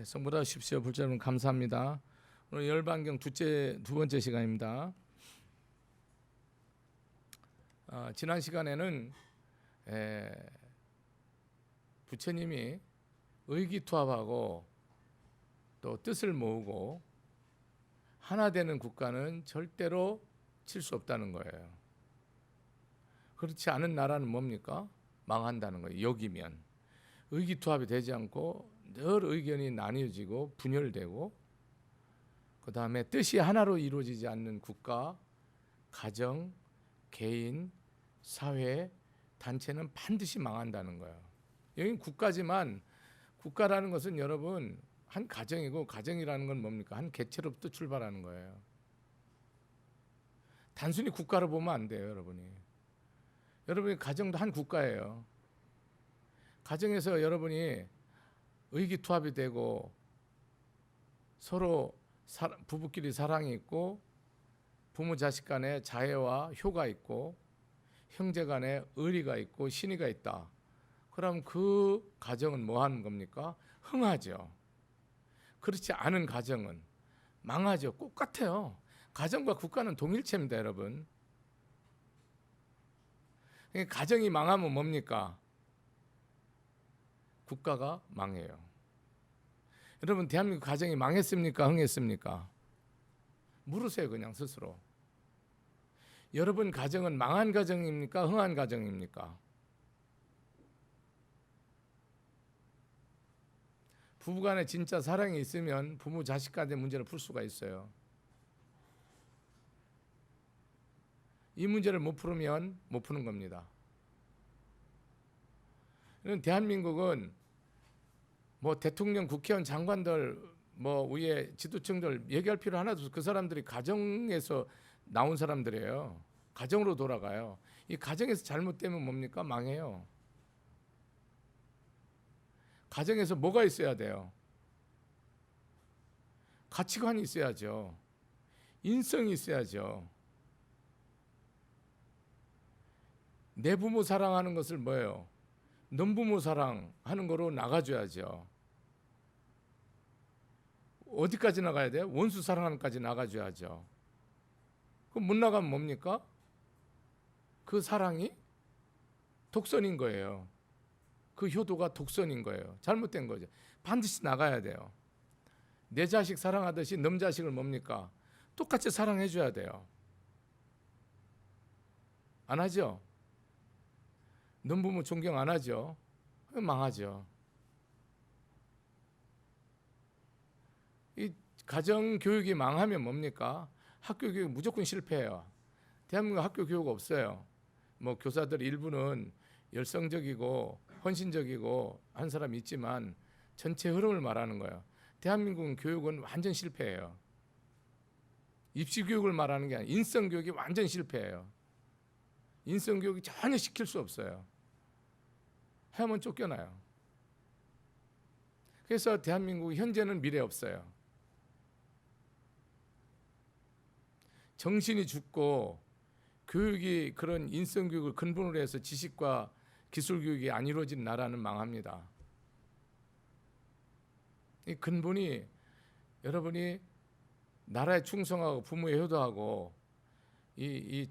성보다 십시오. 불자 여러분 감사합니다. 오늘 열반경 두 번째 시간입니다. 지난 시간에는 부처님이 의기투합하고 또 뜻을 모으고 하나 되는 국가는 절대로 칠 수 없다는 거예요. 그렇지 않은 나라는 뭡니까? 망한다는 거예요. 여기면 의기투합이 되지 않고 늘 의견이 나뉘어지고 분열되고, 그 다음에 뜻이 하나로 이루어지지 않는 국가, 가정, 개인, 사회, 단체는 반드시 망한다는 거예요. 여긴 국가지만 국가라는 것은 여러분 한 가정이고, 가정이라는 건 뭡니까? 한 개체로부터 출발하는 거예요. 단순히 국가로 보면 안 돼요, 여러분이. 여러분의 가정도 한 국가예요. 가정에서 여러분이 의기투합이 되고 서로 부부끼리 사랑이 있고, 부모 자식 간에 자애와 효가 있고, 형제 간에 의리가 있고 신의가 있다. 그럼 그 가정은 뭐 하는 겁니까? 흥하죠. 그렇지 않은 가정은 망하죠. 똑같아요. 가정과 국가는 동일체입니다, 여러분. 가정이 망하면 뭡니까? 국가가 망해요. 여러분, 대한민국 가정이 망했습니까? 흥했습니까? 물으세요, 그냥 스스로. 여러분 가정은 망한 가정입니까? 흥한 가정입니까? 부부간에 진짜 사랑이 있으면 부모 자식 간의 문제를 풀 수가 있어요. 이 문제를 못 풀으면 못 푸는 겁니다. 대한민국은 뭐 대통령, 국회의원, 장관들, 뭐 위에 지도층들 얘기할 필요 하나도 없어요. 그 사람들이 가정에서 나온 사람들이에요. 가정으로 돌아가요. 이 가정에서 잘못되면 뭡니까? 망해요. 가정에서 뭐가 있어야 돼요? 가치관이 있어야죠. 인성이 있어야죠. 내 부모 사랑하는 것을 뭐예요? 넌 부모 사랑하는 거로 나가줘야죠. 어디까지 나가야 돼요? 원수 사랑하는 까지 나가줘야죠. 그럼 못 나가면 뭡니까? 그 사랑이 독선인 거예요. 그 효도가 독선인 거예요. 잘못된 거죠. 반드시 나가야 돼요. 내 자식 사랑하듯이 놈 자식을 뭡니까? 똑같이 사랑해 줘야 돼요. 안 하죠? 넌 부모 존경 안 하죠? 그럼 망하죠. 이 가정 교육이 망하면 뭡니까? 학교 교육 무조건 실패해요. 대한민국 학교 교육 없어요. 뭐 교사들 일부는 열성적이고 헌신적이고 한 사람이 있지만 전체 흐름을 말하는 거예요. 대한민국 교육은 완전 실패해요. 입시 교육을 말하는 게 아니라 인성 교육이 완전 실패해요. 인성 교육이 전혀 시킬 수 없어요. 하면 쫓겨나요. 그래서 대한민국 현재는 미래 없어요. 정신이 죽고 교육이 그런 인성 교육을 근본으로 해서 지식과 기술 교육이 안 이루어진 나라는 망합니다. 이 근본이 여러분이 나라에 충성하고 부모에 효도하고 이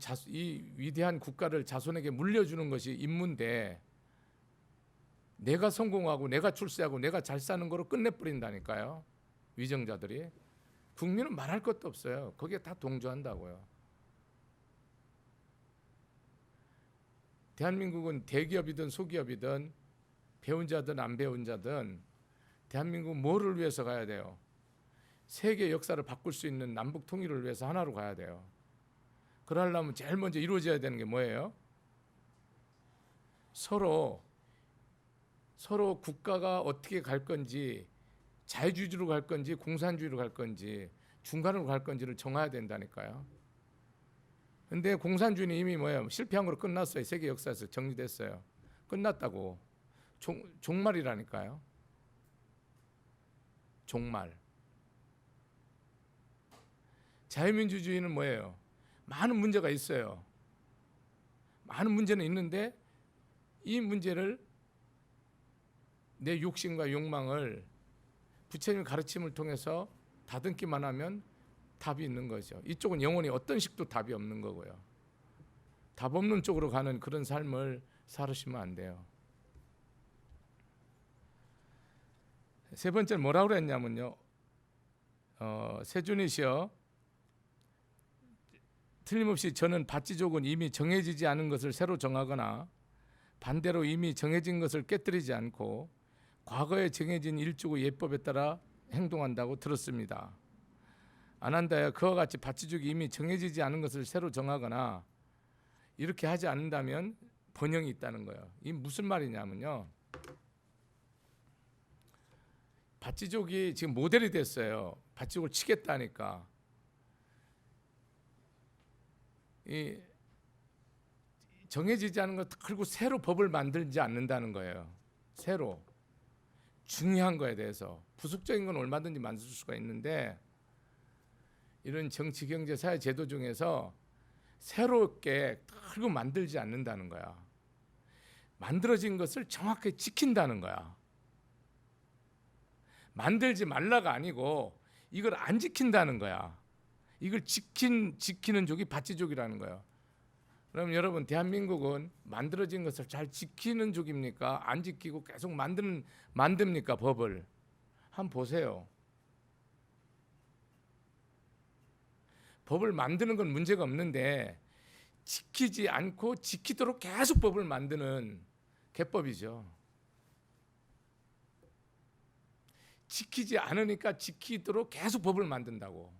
위대한 국가를 자손에게 물려주는 것이 임무인데, 내가 성공하고 내가 출세하고 내가 잘 사는 거로 끝내버린다니까요. 위정자들이. 국민은 말할 것도 없어요. 거기에 다 동조한다고요. 대한민국은 대기업이든 소기업이든 배운 자든 안 배운 자든 대한민국은 뭐를 위해서 가야 돼요? 세계 역사를 바꿀 수 있는 남북 통일을 위해서 하나로 가야 돼요. 그러려면 제일 먼저 이루어져야 되는 게 뭐예요? 서로 국가가 어떻게 갈 건지, 자유주의로 갈 건지 공산주의로 갈 건지 중간으로 갈 건지를 정해야 된다니까요. 근데 공산주의는 이미 뭐예요? 실패한 거로 끝났어요. 세계 역사에서 정리됐어요. 끝났다고. 종말이라니까요. 종말. 자유민주주의는 뭐예요? 많은 문제가 있어요. 많은 문제는 있는데 이 문제를 내 욕심과 욕망을 부처님 가르침을 통해서 다듬기만 하면 답이 있는 거죠. 이쪽은 영원히 어떤 식도 답이 없는 거고요. 답 없는 쪽으로 가는 그런 삶을 살으시면 안 돼요. 세 번째는 뭐라고 그랬냐면요. 세준이시여, 틀림없이 저는 밭지족은 이미 정해지지 않은 것을 새로 정하거나 반대로 이미 정해진 것을 깨뜨리지 않고 과거에 정해진 일주고 예법에 따라 행동한다고 들었습니다. 안한다여, 그와 같이 밭지족이 이미 정해지지 않은 것을 새로 정하거나 이렇게 하지 않는다면 번영이 있다는 거예요. 이 무슨 말이냐면요, 밭지족이 지금 모델이 됐어요. 밭지족을 치겠다니까. 이 정해지지 않은 것, 그리고 새로 법을 만들지 않는다는 거예요. 새로 중요한 거에 대해서. 부수적인 건 얼마든지 만들 수가 있는데 이런 정치, 경제, 사회 제도 중에서 새롭게 그리고 만들지 않는다는 거야. 만들어진 것을 정확하게 지킨다는 거야. 만들지 말라가 아니고 이걸 안 지킨다는 거야. 이걸 지키는 족이 밭지족이라는 거예요. 그럼 여러분, 대한민국은 만들어진 것을 잘 지키는 족입니까? 안 지키고 계속 만듭니까? 법을 한번 보세요. 법을 만드는 건 문제가 없는데 지키지 않고 지키도록 계속 법을 만드는 개법이죠. 지키지 않으니까 지키도록 계속 법을 만든다고.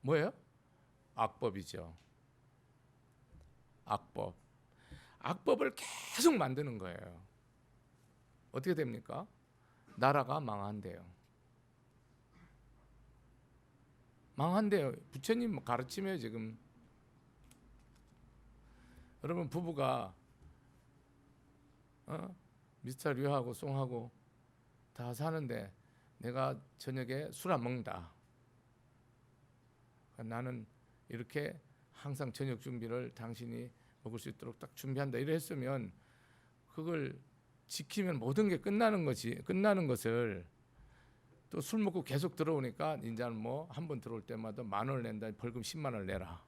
뭐예요? 악법이죠. 악법. 악법을 계속 만드는 거예요. 어떻게 됩니까? 나라가 망한대요. 망한대요. 부처님 가르침이에요 지금. 여러분, 부부가 미스터 류하고 송하고 다 사는데 내가 저녁에 술 안 먹는다. 나는 이렇게 항상 저녁 준비를 당신이 먹을 수 있도록 딱 준비한다. 이래 했으면 그걸 지키면 모든 게 끝나는 것을 또 술 먹고 계속 들어오니까 이제는 뭐 한 번 들어올 때마다 10,000원을 낸다. 벌금 10만 원을 내라.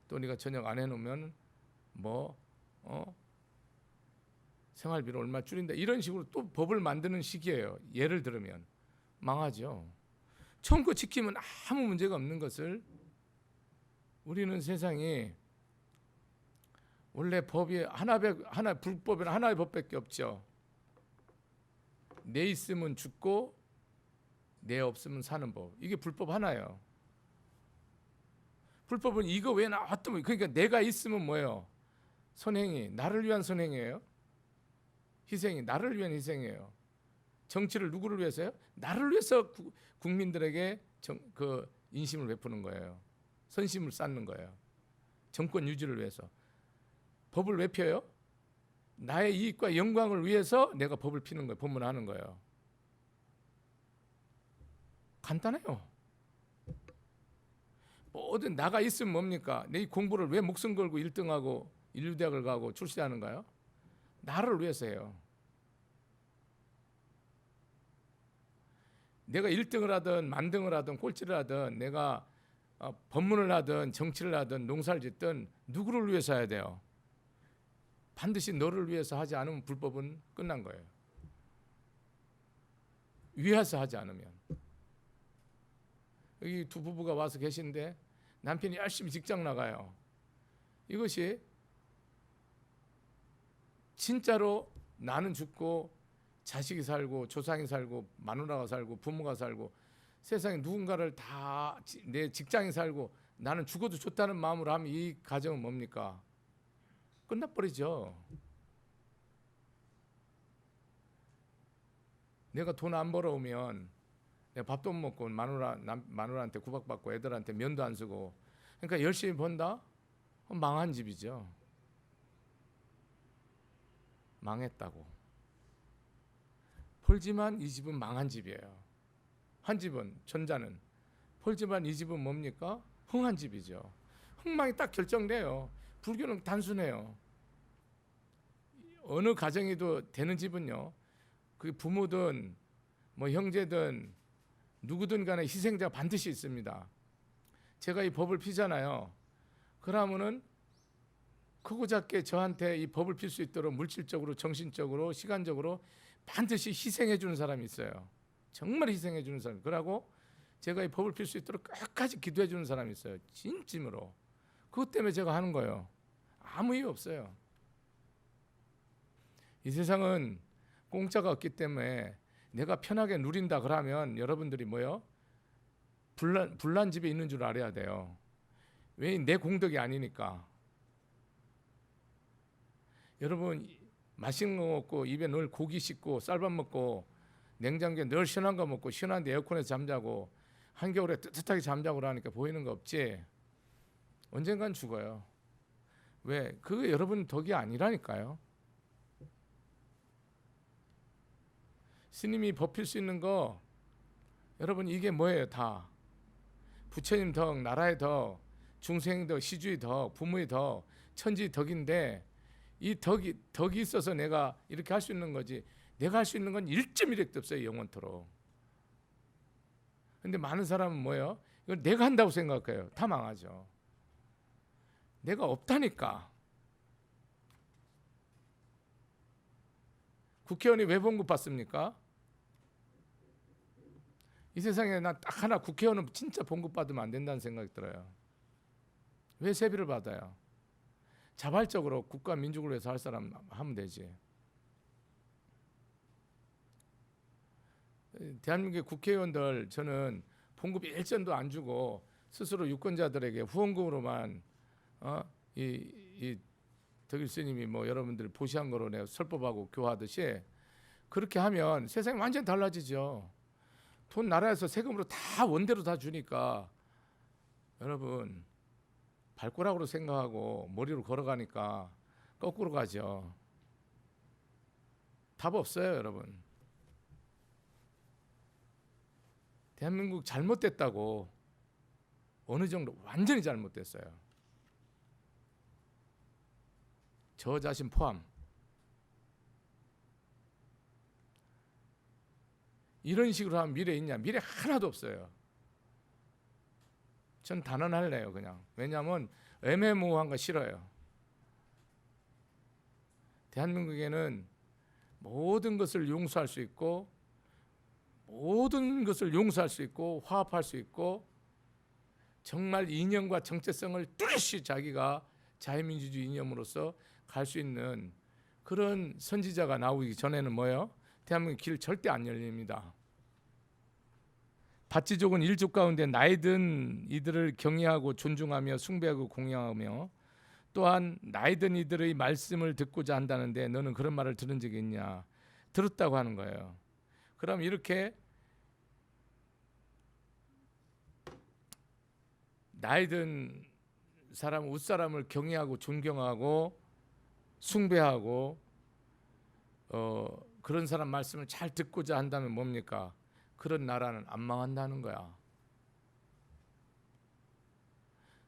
또 네가 저녁 안 해놓으면 뭐 생활비를 얼마 줄인다. 이런 식으로 또 법을 만드는 시기예요. 예를 들면 망하죠. 처음부터 지키면 아무 문제가 없는 것을 우리는 세상이 원래 법이 하나 불법에는 하나의 법밖에 없죠. 내 있으면 죽고 내 없으면 사는 법. 이게 불법 하나예요. 불법은 이거 왜 나왔던, 그러니까 내가 있으면 뭐예요? 선행이 나를 위한 선행이에요. 희생이 나를 위한 희생이에요. 정치를 누구를 위해서요? 나를 위해서 국민들에게 그 인심을 베푸는 거예요. 선심을 쌓는 거예요. 정권 유지를 위해서. 법을 왜 펴요? 나의 이익과 영광을 위해서 내가 법을 피는 거예요. 법문을 하는 거예요. 간단해요. 뭐든 나가 있으면 뭡니까? 내 공부를 왜 목숨 걸고 1등하고 인류대학을 가고 출세하는가요? 나를 위해서예요. 내가 1등을 하든 만등을 하든 꼴찌를 하든 내가 법문을 하든 정치를 하든 농사를 짓든 누구를 위해서 해야 돼요? 반드시 너를 위해서 하지 않으면 불법은 끝난 거예요. 위해서 하지 않으면. 여기 두 부부가 와서 계신데 남편이 열심히 직장 나가요. 이것이 진짜로 나는 죽고 자식이 살고 조상이 살고 마누라가 살고 부모가 살고 세상에 누군가를 다 내 직장이 살고 나는 죽어도 좋다는 마음으로 하면 이 가정은 뭡니까? 끝나버리죠. 내가 돈 안 벌어오면 내가 밥도 못 먹고 마누라한테 구박받고 애들한테 면도 안 쓰고, 그러니까 열심히 번다? 망한 집이죠. 망했다고. 벌지만 이 집은 망한 집이에요. 한 집은 전자는 벌지만 이 집은 뭡니까? 흥한 집이죠. 흥망이 딱 결정돼요. 불교는 단순해요. 어느 가정에도 되는 집은요, 그 부모든 뭐 형제든 누구든 간에 희생자가 반드시 있습니다. 제가 이 법을 피잖아요. 그러면은 크고 작게 저한테 이 법을 필 수 있도록 물질적으로, 정신적으로, 시간적으로 반드시 희생해 주는 사람이 있어요. 정말 희생해 주는 사람. 그러고 제가 이 법을 필 수 있도록 끝까지 기도해 주는 사람이 있어요. 진심으로. 그것 때문에 제가 하는 거예요. 아무 이유 없어요. 이 세상은 공짜가 없기 때문에 내가 편하게 누린다 그러면 여러분들이 뭐요? 불난 집에 있는 줄 알아야 돼요. 왜? 내 공덕이 아니니까. 여러분 맛있는 거 먹고 입에 늘 고기 씹고 쌀밥 먹고 냉장고에 늘 시원한 거 먹고 시원한데 에어컨에서 잠자고 한겨울에 뜨뜻하게 잠자고 그러니까 보이는 거 없지? 언젠간 죽어요. 왜? 그게 여러분 덕이 아니라니까요. 스님이 법필 수 있는 거 여러분 이게 뭐예요? 다 부처님 덕, 나라의 덕, 중생 덕, 시주의 덕, 부모의 덕, 천지 덕인데 이 덕이 있어서 내가 이렇게 할 수 있는 거지. 내가 할 수 있는 건 1.1핵도 없어요. 영원토록. 근데 많은 사람은 뭐예요? 이걸 내가 한다고 생각해요. 다 망하죠. 내가 없다니까. 국회의원이 왜 봉급 받습니까? 이 세상에 나 딱 하나 국회의원은 진짜 봉급 받으면 안 된다는 생각이 들어요. 왜 세비를 받아요? 자발적으로 국가 민족을 위해서 할 사람 하면 되지. 대한민국의 국회의원들 저는 봉급 1전도 안 주고 스스로 유권자들에게 후원금으로만 이 덕일 스님이 뭐 여러분들 보시한 거로 내가 설법하고 교화하듯이 그렇게 하면 세상이 완전히 달라지죠. 돈 나라에서 세금으로 다 원대로 다 주니까 여러분 발꼬락으로 생각하고 머리로 걸어가니까 거꾸로 가죠. 답 없어요, 여러분. 대한민국 잘못됐다고. 어느 정도 완전히 잘못됐어요. 저 자신 포함. 이런 식으로 하면 미래 있냐? 미래 하나도 없어요. 전 단언할래요, 그냥. 왜냐하면 애매모호한 거 싫어요. 대한민국에는 모든 것을 용서할 수 있고 모든 것을 용서할 수 있고 화합할 수 있고 정말 이념과 정체성을 뚜렷이 자기가 자유민주주의 이념으로서 갈 수 있는 그런 선지자가 나오기 전에는 뭐예요? 대한민국 길 절대 안 열립니다. 다찌족은 일족 가운데 나이든 이들을 경외하고 존중하며 숭배하고 공양하며 또한 나이든 이들의 말씀을 듣고자 한다는데 너는 그런 말을 들은 적이 있냐? 들었다고 하는 거예요. 그럼 이렇게 나이든 사람, 웃사람을 경외하고 존경하고 숭배하고 그런 사람 말씀을 잘 듣고자 한다면 뭡니까? 그런 나라는 안 망한다는 거야.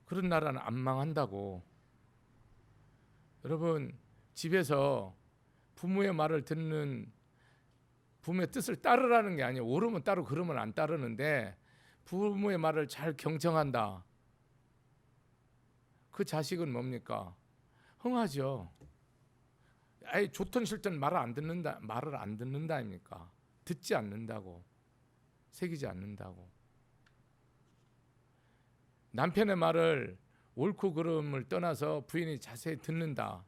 그런 나라는 안 망한다고. 여러분 집에서 부모의 말을 듣는 부모의 뜻을 따르라는 게 아니에요. 옳으면 따르고 그러면 안 따르는데 부모의 말을 잘 경청한다. 그 자식은 뭡니까? 흥하죠. 아예 좋든 싫든 말을 안 듣는다 아닙니까? 듣지 않는다고. 새기지 않는다고. 남편의 말을 옳고 그름을 떠나서 부인이 자세히 듣는다.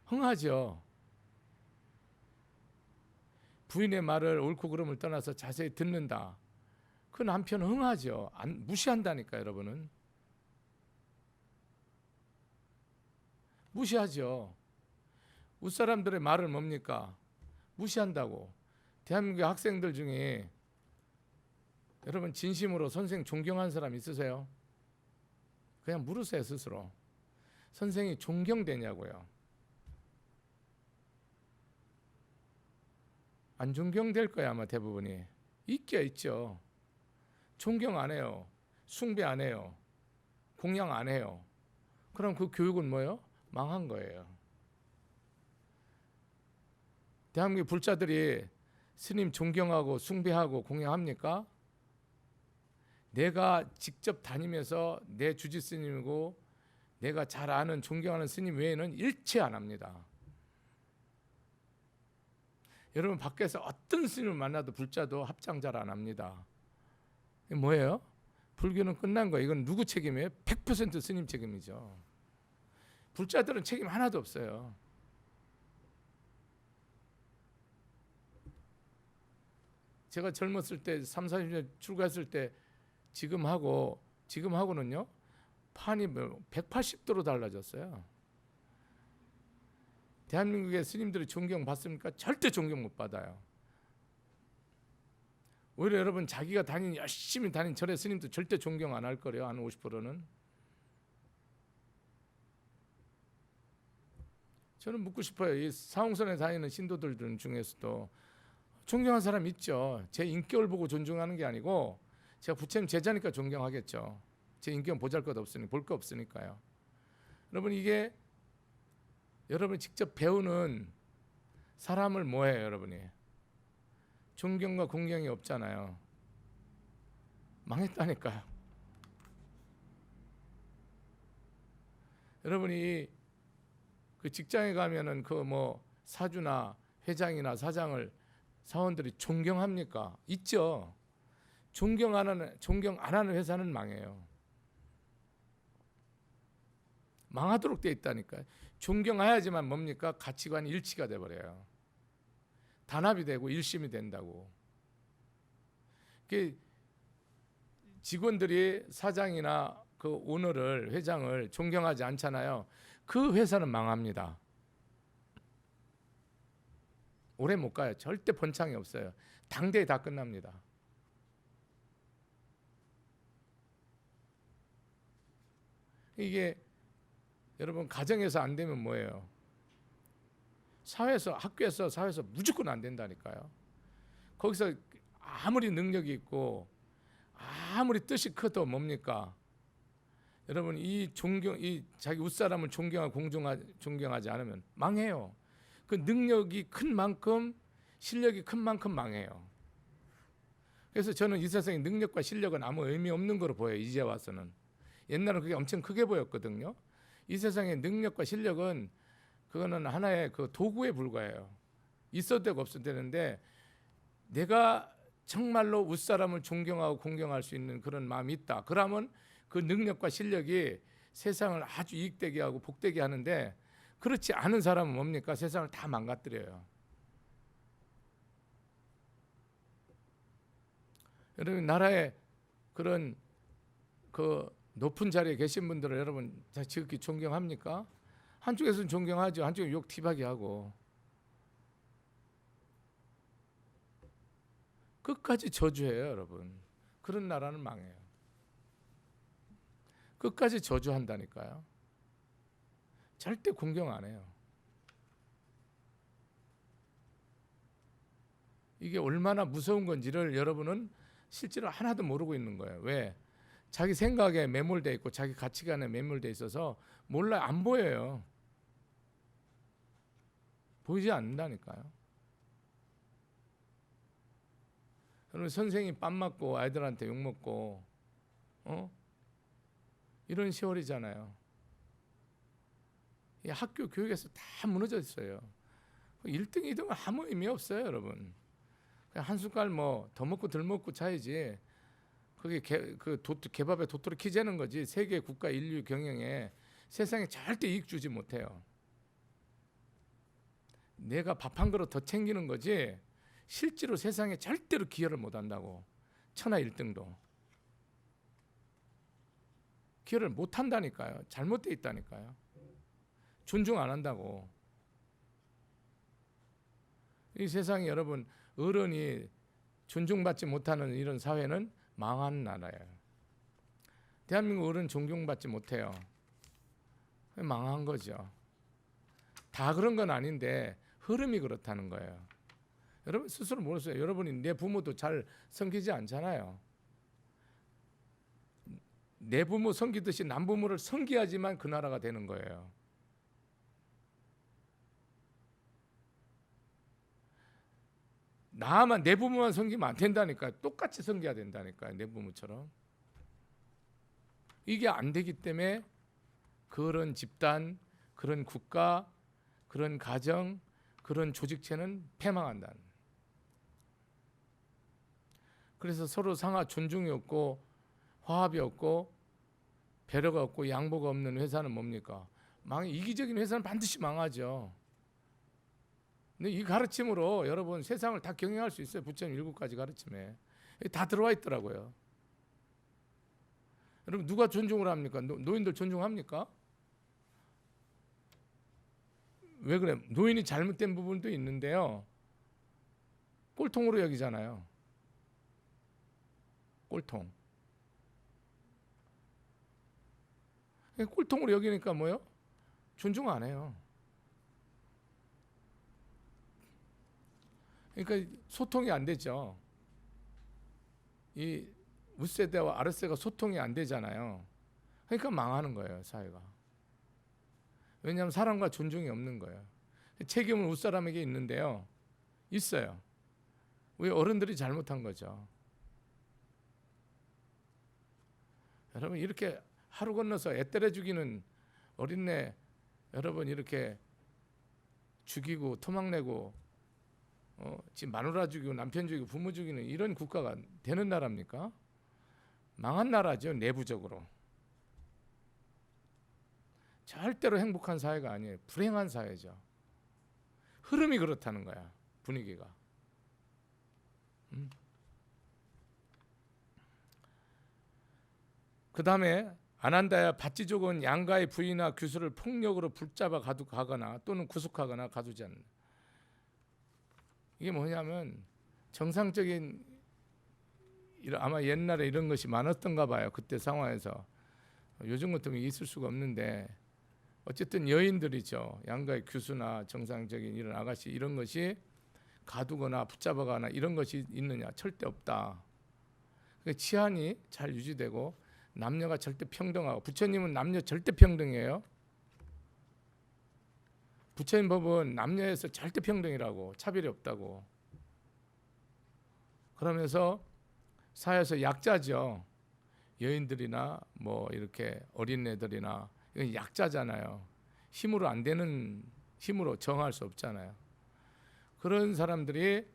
흥하죠. 부인의 말을 옳고 그름을 떠나서 자세히 듣는다. 그 남편은 흥하죠. 무시한다니까 여러분은. 무시하죠. 웃사람들의 말을 뭡니까? 무시한다고. 대한민국 학생들 중에 여러분 진심으로 선생 존경하는 사람 있으세요? 그냥 물으세요 스스로. 선생이 존경되냐고요. 안 존경될 거야 아마 대부분이. 있죠. 존경 안 해요. 숭배 안 해요. 공양 안 해요. 그럼 그 교육은 뭐예요? 망한 거예요. 대한민국 불자들이 스님 존경하고 숭배하고 공양합니까? 내가 직접 다니면서 내 주지 스님이고 내가 잘 아는 존경하는 스님 외에는 일체 안 합니다. 여러분 밖에서 어떤 스님을 만나도 불자도 합장 잘 안 합니다. 이게 뭐예요? 불교는 끝난 거예요. 이건 누구 책임이에요? 100% 스님 책임이죠. 불자들은 책임 하나도 없어요. 제가 젊었을 때 3, 40년 출가했을 때 지금하고는요 판이 180도로 달라졌어요. 대한민국의 스님들이 존경받습니까? 절대 존경 못 받아요. 오히려 여러분 자기가 열심히 다닌 절의 스님도 절대 존경 안 할 거래요. 한 50%는. 저는 묻고 싶어요. 이 사홍선에 다니는 신도들 중에서도 존경한 사람 있죠. 제 인격을 보고 존중하는 게 아니고 제가 부처님 제자니까 존경하겠죠. 제 인격은 보잘것 없으니 볼 거 없으니까요. 여러분 이게 여러분이 직접 배우는 사람을 뭐해요, 여러분이? 존경과 공경이 없잖아요. 망했다니까요. 여러분이 그 직장에 가면은 그 뭐 사주나 회장이나 사장을 사원들이 존경합니까? 있죠. 존경 안 하는 회사는 망해요. 망하도록 돼 있다니까요. 존경해야지만 뭡니까? 가치관이 일치가 돼 버려요. 단합이 되고 일심이 된다고. 직원들이 사장이나 그 오너를 회장을 존경하지 않잖아요. 그 회사는 망합니다. 오래 못 가요. 절대 번창이 없어요. 당대에 다 끝납니다. 이게 여러분 가정에서 안 되면 뭐예요? 사회에서, 학교에서, 사회에서 무조건 안 된다니까요. 거기서 아무리 능력이 있고 아무리 뜻이 커도 뭡니까? 여러분 이 자기 윗사람을 존경하지 않으면 망해요. 그 능력이 큰 만큼 실력이 큰 만큼 망해요. 그래서 저는 이 세상의 능력과 실력은 아무 의미 없는 거로 보여요. 이제 와서는. 옛날은 그게 엄청 크게 보였거든요. 이 세상의 능력과 실력은 그거는 하나의 그 도구에 불과해요. 있어도 되고 없어도 되는데 내가 정말로 윗사람을 존경하고 공경할 수 있는 그런 마음이 있다. 그러면 그 능력과 실력이 세상을 아주 이익되게 하고 복되게 하는데 그렇지 않은 사람은 뭡니까? 세상을 다 망가뜨려요. 여러분 나라에 그런 그 높은 자리에 계신 분들을 여러분 지극히 존경합니까? 한쪽에서는 존경하죠. 한쪽은 욕 티박이 하고 끝까지 저주해요, 여러분. 그런 나라는 망해요. 끝까지 저주한다니까요. 절대 공경 안 해요. 이게 얼마나 무서운 건지를 여러분은 실제로 하나도 모르고 있는 거예요. 왜? 자기 생각에 매몰돼 있고 자기 가치관에 매몰돼 있어서 몰라요. 안 보여요. 보이지 않는다니까요. 여러분 선생님 뺨 맞고 아이들한테 욕 먹고 이런 세월이잖아요. 이 학교 교육에서 다 무너져 있어요. 1등, 2등은 아무 의미 없어요, 여러분. 그냥 한 숟갈 뭐 더 먹고 덜 먹고 차이지. 그게 개밥에 도토리 키재는 거지. 세계 국가 인류 경영에 세상에 절대 이익 주지 못해요. 내가 밥 한 그릇 더 챙기는 거지. 실제로 세상에 절대로 기여를 못 한다고. 천하 1등도. 기여를 못 한다니까요. 잘못돼 있다니까요. 존중 안 한다고. 이 세상에 여러분 어른이 존중받지 못하는 이런 사회는 망한 나라예요. 대한민국 어른 존경받지 못해요. 망한 거죠. 다 그런 건 아닌데 흐름이 그렇다는 거예요. 여러분 스스로 모르세요. 여러분이 내 부모도 잘 섬기지 않잖아요. 내 부모 섬기듯이 남 부모를 섬겨야지만 그 나라가 되는 거예요. 나만 내 부모만 섬기면 안 된다니까. 똑같이 섬겨야 된다니까. 내 부모처럼. 이게 안 되기 때문에 그런 집단, 그런 국가, 그런 가정, 그런 조직체는 패망한다. 그래서 서로 상하 존중이 없고 화합이 없고 배려가 없고 양보가 없는 회사는 뭡니까? 이기적인 회사는 반드시 망하죠. 근데 이 가르침으로 여러분 세상을 다 경영할 수 있어요. 부처님 7가지 가르침에 다 들어와 있더라고요. 여러분 누가 존중을 합니까? 노인들 존중합니까? 왜 그래? 노인이 잘못된 부분도 있는데요. 꼴통으로 여기잖아요. 꼴통. 꼴통으로 여기니까 뭐요? 존중 안 해요. 그러니까 소통이 안 되죠. 이 윗세대와 아랫세대가 소통이 안 되잖아요. 그러니까 망하는 거예요, 사회가. 왜냐하면 사랑과 존중이 없는 거예요. 책임은 윗사람에게 있는데요. 있어요. 우리 어른들이 잘못한 거죠. 여러분 이렇게 하루 건너서 애 때려 죽이는 어린애 여러분 이렇게 죽이고 토막내고 지금 마누라 죽이고 남편 죽이고 부모 죽이는 이런 국가가 되는 나라입니까? 망한 나라죠. 내부적으로. 절대로 행복한 사회가 아니에요. 불행한 사회죠. 흐름이 그렇다는 거야. 분위기가. 그 다음에 아난다야 밭지족은 양가의 부인이나 규수를 폭력으로 붙잡아 가거나 또는 구속하거나 가두지 않는다. 이게 뭐냐면 정상적인 아마 옛날에 이런 것이 많았던가 봐요. 그때 상황에서. 요즘 같으면 있을 수가 없는데 어쨌든 여인들이죠. 양가의 규수나 정상적인 이런 아가씨 이런 것이 가두거나 붙잡아가나 이런 것이 있느냐? 절대 없다. 치안이 잘 유지되고 남녀가 절대 평등하고 부처님은 남녀 절대 평등이에요. 부처님 법은 남녀에서 절대 평등이라고 차별이 없다고. 그러면서 사회에서 약자죠. 여인들이나 뭐 이렇게 어린애들이나 이건 약자잖아요. 힘으로 안 되는 힘으로 정할 수 없잖아요. 그런 사람들이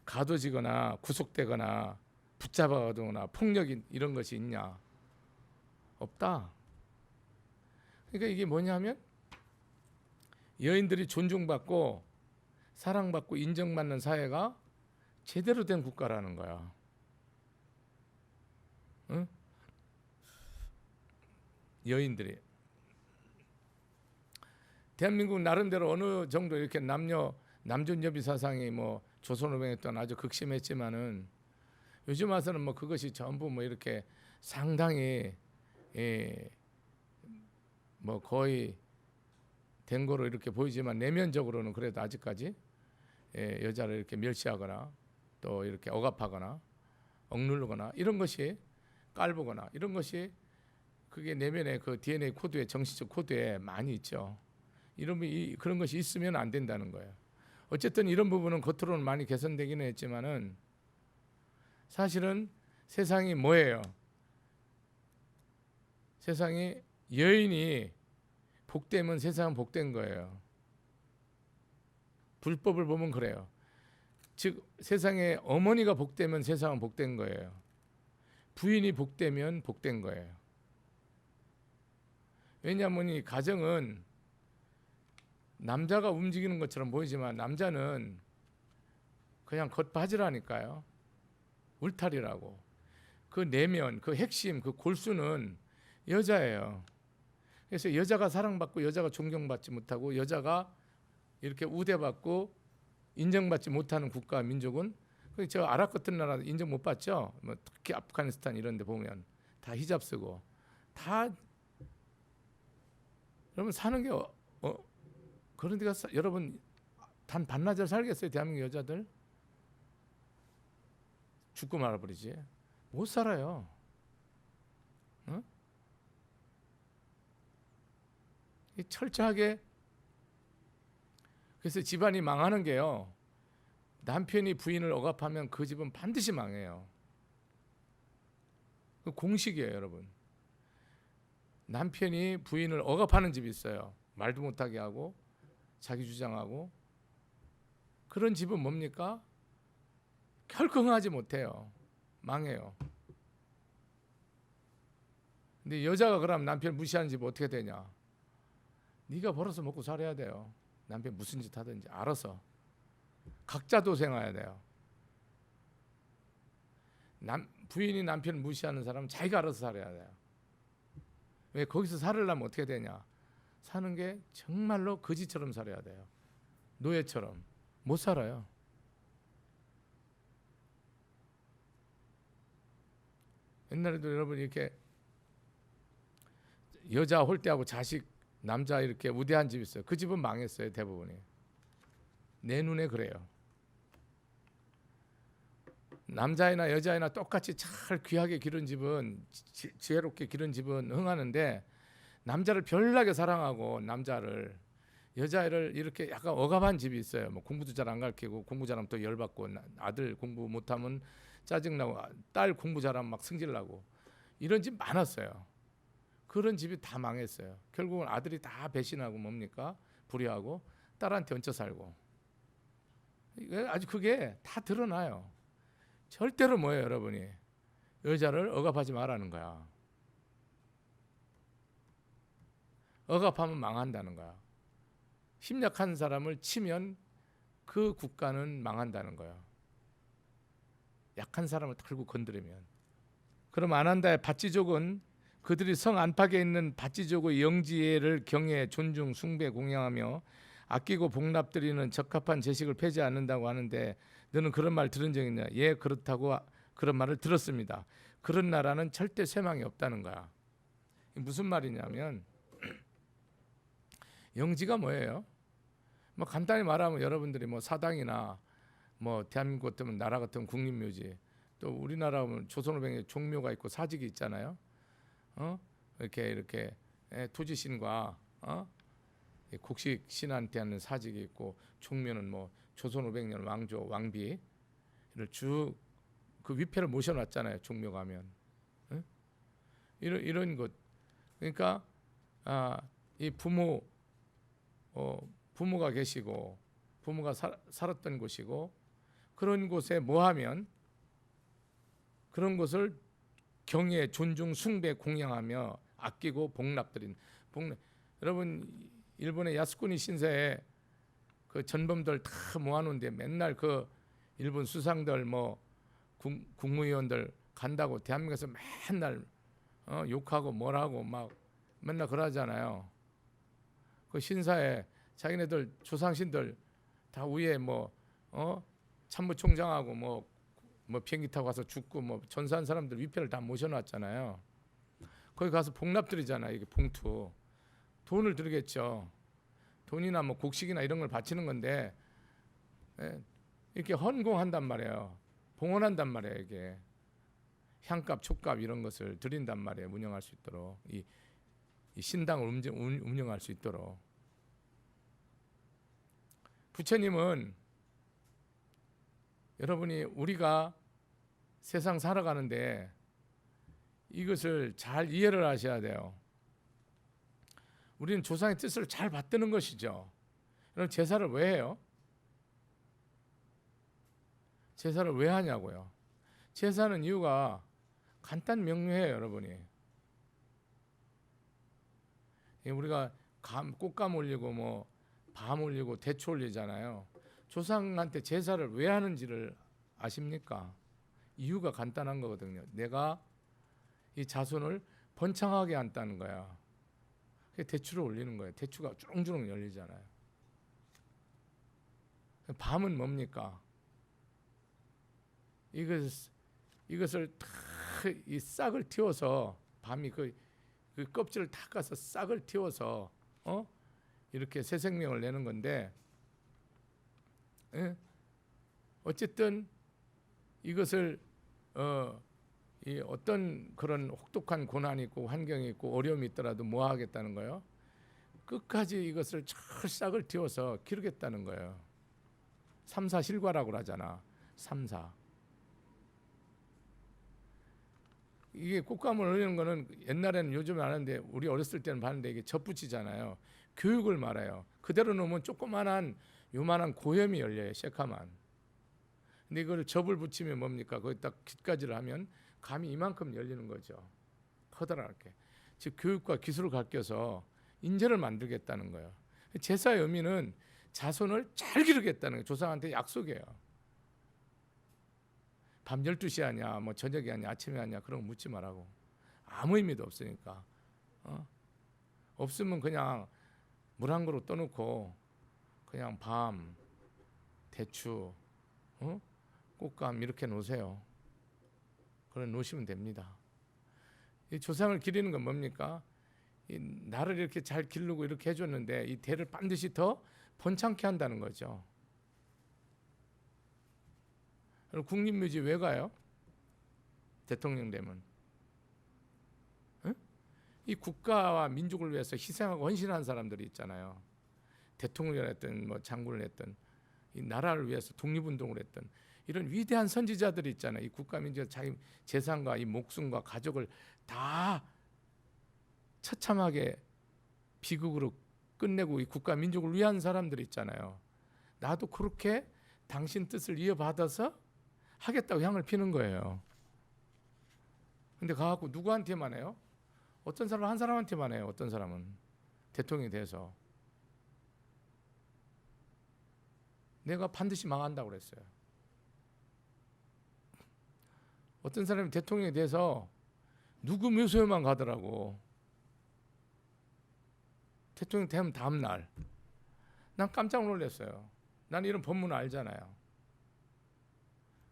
가둬지거나 구속되거나 붙잡아가거나 폭력이 이런 것이 있냐? 없다. 그러니까 이게 뭐냐면 여인들이 존중받고 사랑받고 인정받는 사회가 제대로 된 국가라는 거야. 응? 여인들이 대한민국 나름대로 어느 정도 이렇게 남존여비 사상이 뭐 조선후병에 또는 아주 극심했지만은 요즘 와서는 뭐 그것이 전부 뭐 이렇게 상당히 뭐 거의 된 거로 이렇게 보이지만 내면적으로는 그래도 아직까지 여자를 이렇게 멸시하거나 또 이렇게 억압하거나 억누르거나 이런 것이 깔보거나 이런 것이 그게 내면의 그 DNA 코드에 정신적 코드에 많이 있죠. 그런 것이 있으면 안 된다는 거예요. 어쨌든 이런 부분은 겉으로는 많이 개선되기는 했지만은 사실은 세상이 뭐예요? 세상이 여인이 복되면 세상은 복된 거예요. 불법을 보면 그래요. 즉 세상에 어머니가 복되면 세상은 복된 거예요. 부인이 복되면 복된 거예요. 왜냐하면 이 가정은 남자가 움직이는 것처럼 보이지만 남자는 그냥 겉바지라니까요. 울타리라고. 그 내면, 그 핵심, 그 골수는 여자예요. 그래서 여자가 사랑받고 여자가 존경받지 못하고 여자가 이렇게 우대받고 인정받지 못하는 국가 민족은 저 아랍 같은 나라 인정 못 받죠. 뭐 특히 아프가니스탄 이런 데 보면 다 히잡 쓰고 다 여러분 사는 게 그런 데가 여러분 단 반나절 살겠어요? 대한민국 여자들? 죽고 말아버리지. 못 살아요. 어? 철저하게. 그래서 집안이 망하는 게요. 남편이 부인을 억압하면 그 집은 반드시 망해요. 그 공식이에요, 여러분. 남편이 부인을 억압하는 집이 있어요. 말도 못하게 하고 자기 주장하고. 그런 집은 뭡니까? 결코 흥하지 못해요. 망해요. 근데 여자가 그럼 남편 무시하는 집 어떻게 되냐? 네가 벌어서 먹고 살아야 돼요. 남편 무슨 짓 하든지 알아서. 각자 도생해야 돼요. 부인이 남편을 무시하는 사람은 자기가 알아서 살아야 돼요. 왜 거기서 살으려면 어떻게 되냐? 사는 게 정말로 거지처럼 살아야 돼요. 노예처럼. 못 살아요. 옛날에도 여러분 이렇게 여자 홀대하고 자식 남자 이렇게 우대한 집 있어요. 그 집은 망했어요. 대부분이. 내 눈에 그래요. 남자이나 여자이나 똑같이 잘 귀하게 기른 집은 지혜롭게 기른 집은 흥하는데 남자를 별나게 사랑하고 남자를 여자애를 이렇게 약간 억압한 집이 있어요. 뭐 공부도 잘 안 가르치고 공부 잘하면 또 열받고 아들 공부 못하면 짜증나고 딸 공부 잘하면 막 승질나고 이런 집 많았어요. 그런 집이 다 망했어요. 결국은 아들이 다 배신하고 뭡니까? 불의하고 딸한테 얹혀 살고. 아주 그게 다 드러나요. 절대로 뭐예요, 여러분이? 여자를 억압하지 말라는 거야. 억압하면 망한다는 거야. 힘약한 사람을 치면 그 국가는 망한다는 거야. 약한 사람을 털고 건드리면. 그럼 아난다의 밭지족은 그들이 성 안팎에 있는 밭지족의 영지를 경외, 존중, 숭배, 공양하며 아끼고 복납드리는 적합한 제식을 폐지 않는다고 하는데 너는 그런 말 들은 적 있냐? 예, 그렇다고 그런 말을 들었습니다. 그런 나라는 절대 쇠망이 없다는 거야. 무슨 말이냐면 영지가 뭐예요? 뭐 간단히 말하면 여러분들이 뭐 사당이나 뭐 대한민국 같으면 나라 같은 국립묘지, 또 우리나라 하면 조선오백에 종묘가 있고 사직이 있잖아요. 이렇게 토지신과 곡식 신한테 하는 사직이 있고 종묘는 뭐 조선 500년 왕조 왕비를 쭉 그 위패를 모셔놨잖아요. 종묘 가면 이런 것. 그러니까 이 부모가 계시고 부모가 살았던 곳이고 그런 곳에 뭐하면 그런 것을 경외, 존중, 숭배, 공양하며 아끼고 복납드린 여러분 일본의 야스쿠니 신사에 그 전범들 다 모아놓은데 맨날 그 일본 수상들 뭐 국무위원들 간다고 대한민국에서 맨날 욕하고 뭘하고 막 맨날 그러잖아요. 그 신사에 자기네들 조상신들 다 위에 뭐 참모총장하고 뭐 비행기 타고 가서 죽고 뭐 전사한 사람들 위패를 다 모셔놨잖아요. 거기 가서 복납드리잖아요. 이게 봉투 돈을 들겠죠. 돈이나 뭐 곡식이나 이런 걸 바치는 건데 이렇게 헌공한단 말이에요. 봉헌한단 말이에요. 이게 향값, 촉값 이런 것을 드린단 말이에요. 운영할 수 있도록 이 신당을 운영할 수 있도록. 부처님은 여러분이 우리가 세상 살아가는데 이것을 잘 이해를 하셔야 돼요. 우리는 조상의 뜻을 잘 받드는 것이죠. 여러분 제사를 왜 해요? 제사를 왜 하냐고요. 제사는 이유가 간단 명료해요. 여러분이 우리가 꽃감 올리고 뭐 밤 올리고 대추 올리잖아요. 조상한테 제사를 왜 하는지를 아십니까? 이유가 간단한 거거든요. 내가 이 자손을 번창하게 한다는 거야. 대추를 올리는 거예요. 대추가 주렁주렁 열리잖아요. 밤은 뭡니까? 이것을 다 이 싹을 틔워서 밤이 그 껍질을 다 까서 싹을 틔워서 이렇게 새 생명을 내는 건데 어쨌든 이것을 이 어떤 그런 혹독한 고난이 있고 환경이 있고 어려움이 있더라도 뭐 하겠다는 거예요? 끝까지 이것을 잘 싹을 틔워서 기르겠다는 거예요. 삼사실과라고 하잖아. 삼사. 이게 꽃감을 올리는 거는 옛날에는 요즘은 안 하는데 우리 어렸을 때는 봤는데 이게 젖붙이잖아요. 교육을 말해요. 그대로 놓으면 조그만한 요만한 고염이 열려요. 새카만. 근데 이걸 접을 붙이면 뭡니까? 거기다 깃가지를 하면 감이 이만큼 열리는 거죠. 커다랗게. 즉 교육과 기술을 가르쳐서 인재를 만들겠다는 거예요. 제사의 의미는 자손을 잘 기르겠다는 거예요. 조상한테 약속이에요. 밤 12시 하냐, 뭐 저녁에 하냐, 아침에 하냐 그런 거 묻지 말라고. 아무 의미도 없으니까. 없으면 그냥 물 한 그릇 떠놓고 그냥 밤, 대추, 꽃감 이렇게 놓으세요. 그래 놓으시면 됩니다. 이 조상을 기리는 건 뭡니까? 이 나를 이렇게 잘 기르고 이렇게 해줬는데 이 대를 반드시 더 번창케 한다는 거죠. 국립묘지 왜 가요? 대통령 되면 이 국가와 민족을 위해서 희생하고 헌신한 사람들이 있잖아요. 대통령을 했든 뭐 장군을 했든 이 나라를 위해서 독립운동을 했던 이런 위대한 선지자들이 있잖아요. 이 국가 민족 자기 재산과 이 목숨과 가족을 다 처참하게 비극으로 끝내고 이 국가 민족을 위한 사람들이 있잖아요. 나도 그렇게 당신 뜻을 이어받아서 하겠다고 향을 피는 거예요. 근데 가갖고 누구한테만 해요? 어떤 사람은 한 사람한테만 해요. 어떤 사람은 대통령이 돼서 내가 반드시 망한다고 그랬어요. 어떤 사람이 대통령이 돼서 누구 묘소에만 가더라고. 대통령 되면 다음 날 난 깜짝 놀랐어요. 난 이런 법문을 알잖아요.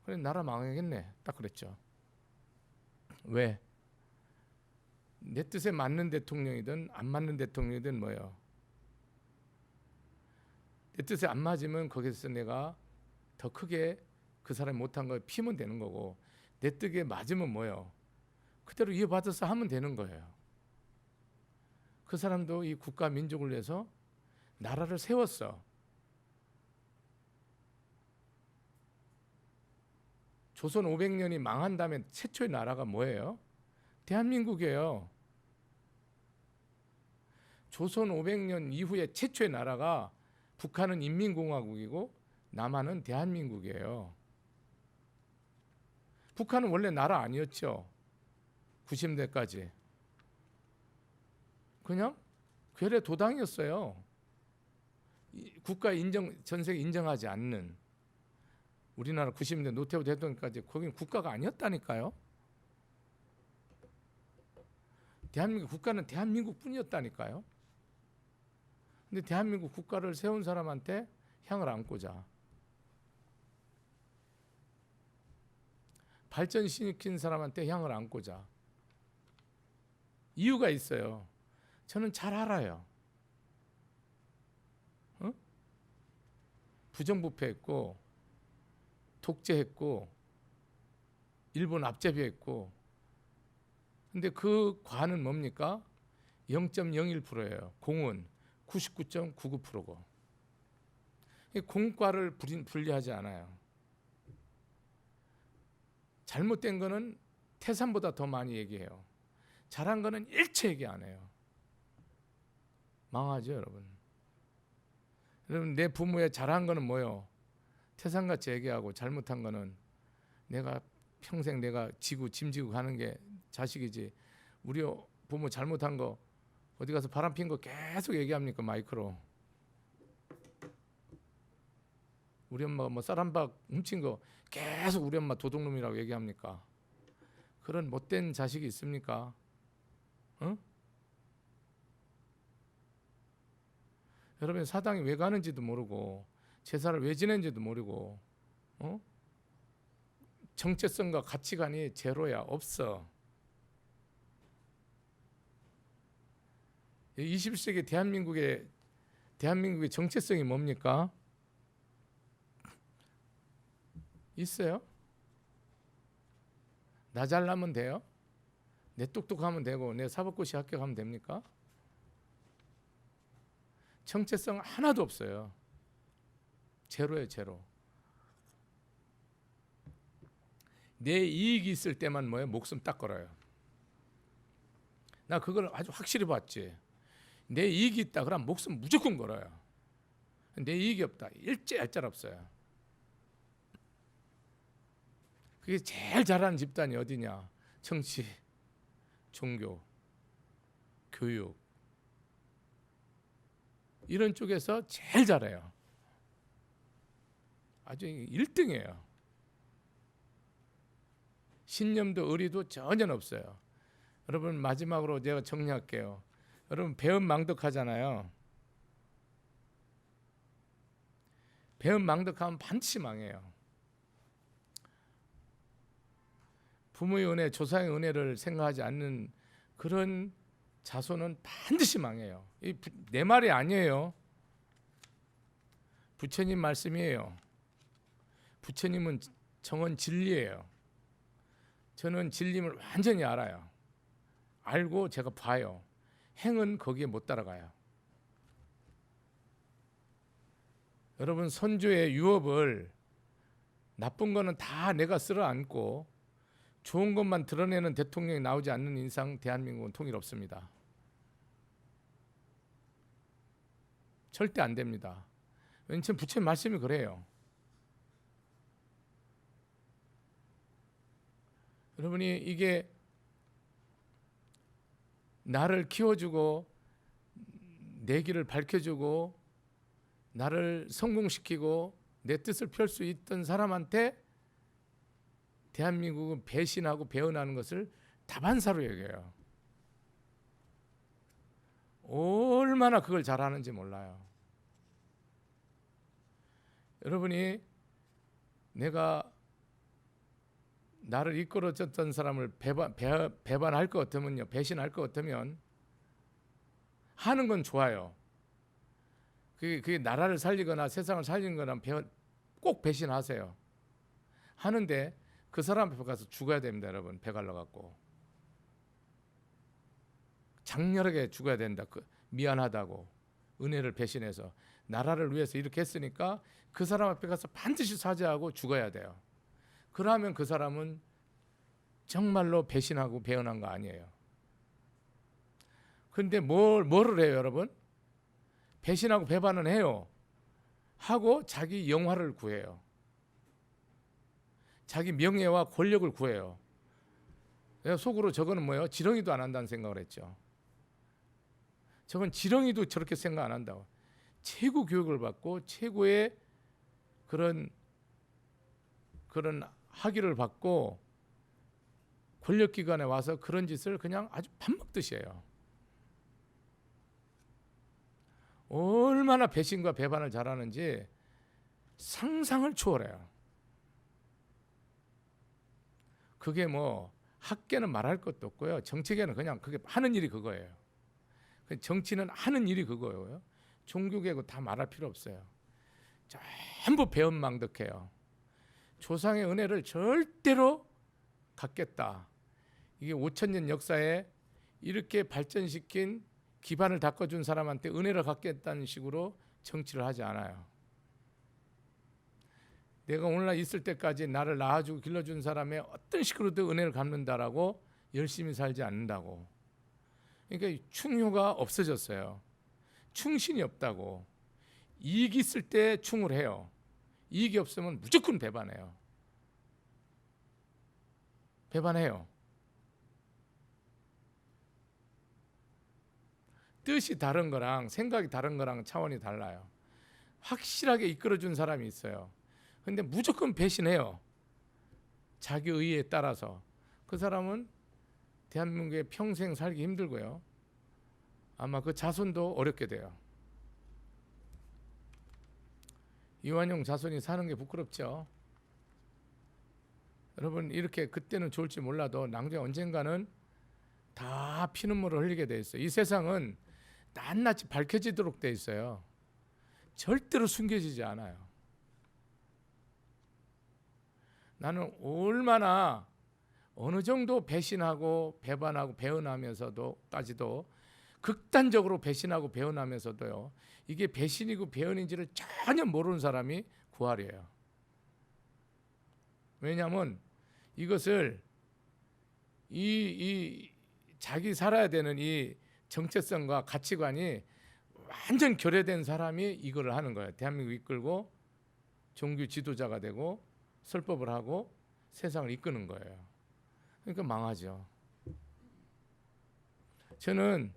그래 나라 망하겠네 딱 그랬죠. 왜? 내 뜻에 맞는 대통령이든 안 맞는 대통령이든 뭐예요. 내 뜻에 안 맞으면 거기서 내가 더 크게 그 사람이 못한 걸 피면 되는 거고 내 뜻에 맞으면 뭐예요. 그대로 이어받아서 하면 되는 거예요. 그 사람도 이 국가 민족을 위해서 나라를 세웠어. 조선 500년이 망한 다음에 최초의 나라가 뭐예요? 대한민국이에요. 조선 500년 이후에 최초의 나라가 북한은 인민공화국이고 남한은 대한민국이에요. 북한은 원래 나라 아니었죠. 90년대까지. 그냥 괴뢰 도당이었어요. 국가 인정, 전 세계 인정하지 않는 우리나라 90년대 노태우 대통령까지 거긴 국가가 아니었다니까요. 대한민국 국가는 대한민국뿐이었다니까요. 근데 대한민국 국가를 세운 사람한테 향을 안고자 발전시킨 사람한테 향을 안고자 이유가 있어요. 저는 잘 알아요. 부정부패했고 독재했고 일본 앞제비했고 근데 그 과는 뭡니까? 0.01%예요. 공은 99.99%고 공과를 분리하지 않아요. 잘못된 거는 태산보다 더 많이 얘기해요. 잘한 거는 일체 얘기 안 해요. 망하죠 여러분. 여러분 내 부모의 잘한 거는 뭐요? 태산같이 얘기하고 잘못한 거는 내가 평생 내가 짐지고 가는 게 자식이지. 우리 부모 잘못한 거 어디 가서 바람 핀 거 계속 얘기합니까 마이크로? 우리 엄마가 뭐 쌀 한 박 훔친 거 계속 우리 엄마 도둑놈이라고 얘기합니까? 그런 못된 자식이 있습니까? 여러분 사당에 왜 가는지도 모르고 제사를 왜 지내는지도 모르고 정체성과 가치관이 제로야. 없어. 21세기 대한민국의 정체성이 뭡니까? 있어요? 나 잘나면 돼요? 내 똑똑하면 되고 내 사법고시 합격하면 됩니까? 정체성 하나도 없어요. 제로예요, 제로. 내 이익이 있을 때만 뭐예요? 목숨 딱 걸어요. 나 그걸 아주 확실히 봤지. 내 이익이 있다 그러면 목숨 무조건 걸어요. 내 이익이 없다. 일제 얄짤 없어요. 그게 제일 잘하는 집단이 어디냐? 정치, 종교, 교육 이런 쪽에서 제일 잘해요. 아주 1등이에요. 신념도 의리도 전혀 없어요. 여러분 마지막으로 제가 정리할게요. 여러분 배은망덕하잖아요. 배은망덕하면 반드시 망해요. 부모의 은혜, 조상의 은혜를 생각하지 않는 그런 자손은 반드시 망해요. 내 말이 아니에요. 부처님 말씀이에요. 부처님은 정언 진리예요. 저는 진리를 완전히 알아요. 알고 제가 봐요. 행은 거기에 못 따라가요. 여러분 선조의 유업을 나쁜 거는 다 내가 쓸어 안고 좋은 것만 드러내는 대통령이 나오지 않는 이상 대한민국은 통일 없습니다. 절대 안 됩니다. 왜냐하면 부처님 말씀이 그래요. 여러분이 이게 나를 키워주고 내 길을 밝혀주고 나를 성공시키고 내 뜻을 펼 수 있던 사람한테 대한민국은 배신하고 배은하는 것을 다반사로 여겨요. 얼마나 그걸 잘하는지 몰라요. 여러분이 내가 나를 이끌어줬던 사람을 배반할 것 같으면요, 배신할 것 같으면 하는 건 좋아요. 그게 나라를 살리거나 세상을 살리는 거나 꼭 배신하세요. 하는데 그 사람 앞에 가서 죽어야 됩니다, 여러분. 배 갈라갖고 장렬하게 죽어야 된다. 미안하다고 은혜를 배신해서 나라를 위해서 이렇게 했으니까 그 사람 앞에 가서 반드시 사죄하고 죽어야 돼요. 그러면 그 사람은 정말로 배신하고 배은한 거 아니에요. 그런데 뭐를 해요, 여러분? 배신하고 배반은 해요. 하고 자기 영화를 구해요. 자기 명예와 권력을 구해요. 속으로 저거는 뭐예요? 지렁이도 안 한다는 생각을 했죠. 저건 지렁이도 저렇게 생각 안 한다고. 최고 교육을 받고 최고의 그런 학위를 받고 권력기관에 와서 그런 짓을 그냥 아주 밥 먹듯이 해요. 얼마나 배신과 배반을 잘하는지 상상을 초월해요. 그게 뭐 학계는 말할 것도 없고요. 정치계는 그냥 그게 하는 일이 그거예요. 정치는 하는 일이 그거예요. 종교계고 다 말할 필요 없어요. 전부 배은망덕해요. 조상의 은혜를 절대로 갖겠다. 이게 5,000년 역사에 이렇게 발전시킨 기반을 닦아준 사람한테 은혜를 갖겠다는 식으로 정치를 하지 않아요. 내가 오늘날 있을 때까지 나를 낳아주고 길러준 사람의 어떤 식으로도 은혜를 갚는다라고 열심히 살지 않는다고. 그러니까 충효가 없어졌어요. 충신이 없다고. 이익이 있을 때 충을 해요. 이익이 없으면 무조건 배반해요. 배반해요. 뜻이 다른 거랑 생각이 다른 거랑 차원이 달라요. 확실하게 이끌어준 사람이 있어요. 근데 무조건 배신해요. 자기 의의에 따라서. 그 사람은 대한민국에 평생 살기 힘들고요. 아마 그 자손도 어렵게 돼요. 이완용 자손이 사는 게 부끄럽죠. 여러분 이렇게 그때는 좋을지 몰라도 나중에 언젠가는 다 피눈물을 흘리게 돼 있어요. 이 세상은 낱낱이 밝혀지도록 돼 있어요. 절대로 숨겨지지 않아요. 나는 얼마나 어느 정도 배신하고 배반하고 배은하면서도까지도 극단적으로 배신하고 배은하면서도요. 이게 배신이고 배은인지를 전혀 모르는 사람이 구할이에요. 왜냐하면 이것을 이 자기 살아야 되는 이 정체성과 가치관이 완전 결여된 사람이 이거를 하는 거예요. 대한민국 이끌고 종교 지도자가 되고 설법을 하고 세상을 이끄는 거예요. 그러니까 망하죠. 저는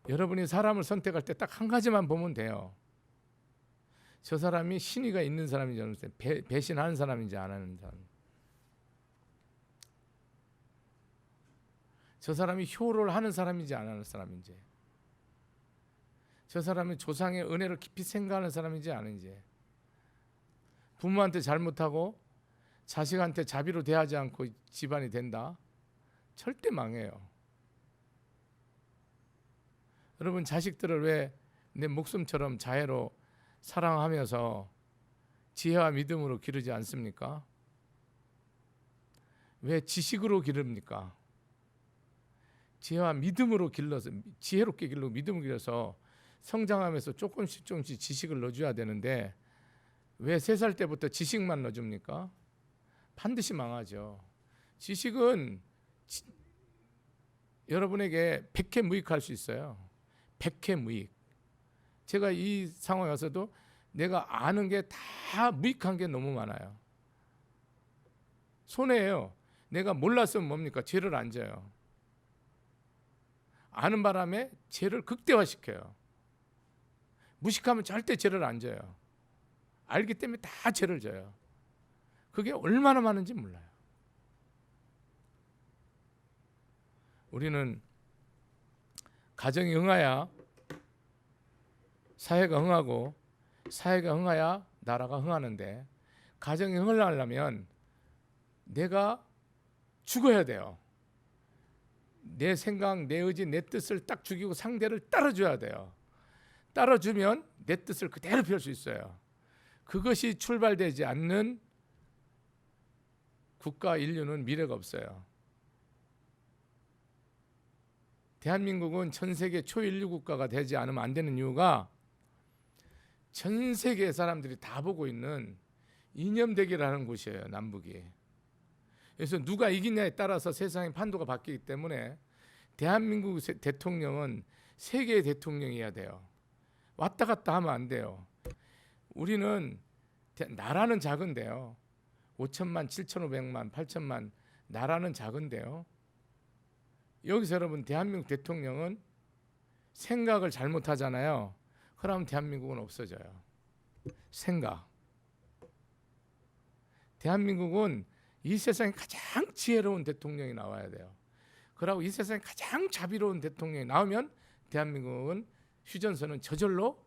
여러분이 사람을 선택할 때 딱 한 가지만 보면 돼요. 저 사람이 신의가 있는 사람인지 배신하는 사람인지 안 하는 사람. 저 사람이 효를 하는 사람인지 안 하는 사람인지. 저 사람이 조상의 은혜를 깊이 생각하는 사람인지 아닌지. 부모한테 잘못하고 자식한테 자비로 대하지 않고 집안이 된다? 절대 망해요. 여러분 자식들을 왜 내 목숨처럼 자애로 사랑하면서 지혜와 믿음으로 기르지 않습니까? 왜 지식으로 기릅니까? 지혜와 믿음으로 길러서 지혜롭게 길르고 믿음을 길러서 성장하면서 조금씩 지식을 넣어줘야 되는데 왜 3살 때부터 지식만 넣어줍니까? 반드시 망하죠. 지식은 여러분에게 백해무익할 수 있어요. 백해무익. 제가 이 상황에 와서도 내가 아는 게 다 무익한 게 너무 많아요. 손해예요. 내가 몰랐으면 뭡니까? 죄를 안 져요. 아는 바람에 죄를 극대화시켜요. 무식하면 절대 죄를 안 져요. 알기 때문에 다 죄를 져요. 그게 얼마나 많은지 몰라요. 우리는 가정이 흥해야 사회가 흥하고 사회가 흥해야 나라가 흥하는데 가정이 흥하려면 내가 죽어야 돼요. 내 생각, 내 의지, 내 뜻을 딱 죽이고 상대를 따라줘야 돼요. 따라주면 내 뜻을 그대로 펼 수 있어요. 그것이 출발되지 않는 국가 인류는 미래가 없어요. 대한민국은 전 세계 초인류 국가가 되지 않으면 안 되는 이유가 전 세계 사람들이 다 보고 있는 이념 대결하는 곳이에요. 남북이. 그래서 누가 이기냐에 따라서 세상의 판도가 바뀌기 때문에 대한민국 대통령은 세계의 대통령이어야 돼요. 왔다 갔다 하면 안 돼요. 우리는 나라는 작은데요. 5천만, 7,500만, 8천만 나라는 작은데요. 여기서 여러분 대한민국 대통령은 생각을 잘못하잖아요. 그러면 대한민국은 없어져요. 생각. 대한민국은 이 세상에 가장 지혜로운 대통령이 나와야 돼요. 그러고 이 세상에 가장 자비로운 대통령이 나오면 대한민국은 휴전선은 저절로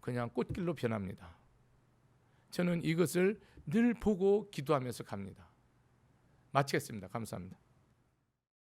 그냥 꽃길로 변합니다. 저는 이것을 늘 보고 기도하면서 갑니다. 마치겠습니다. 감사합니다.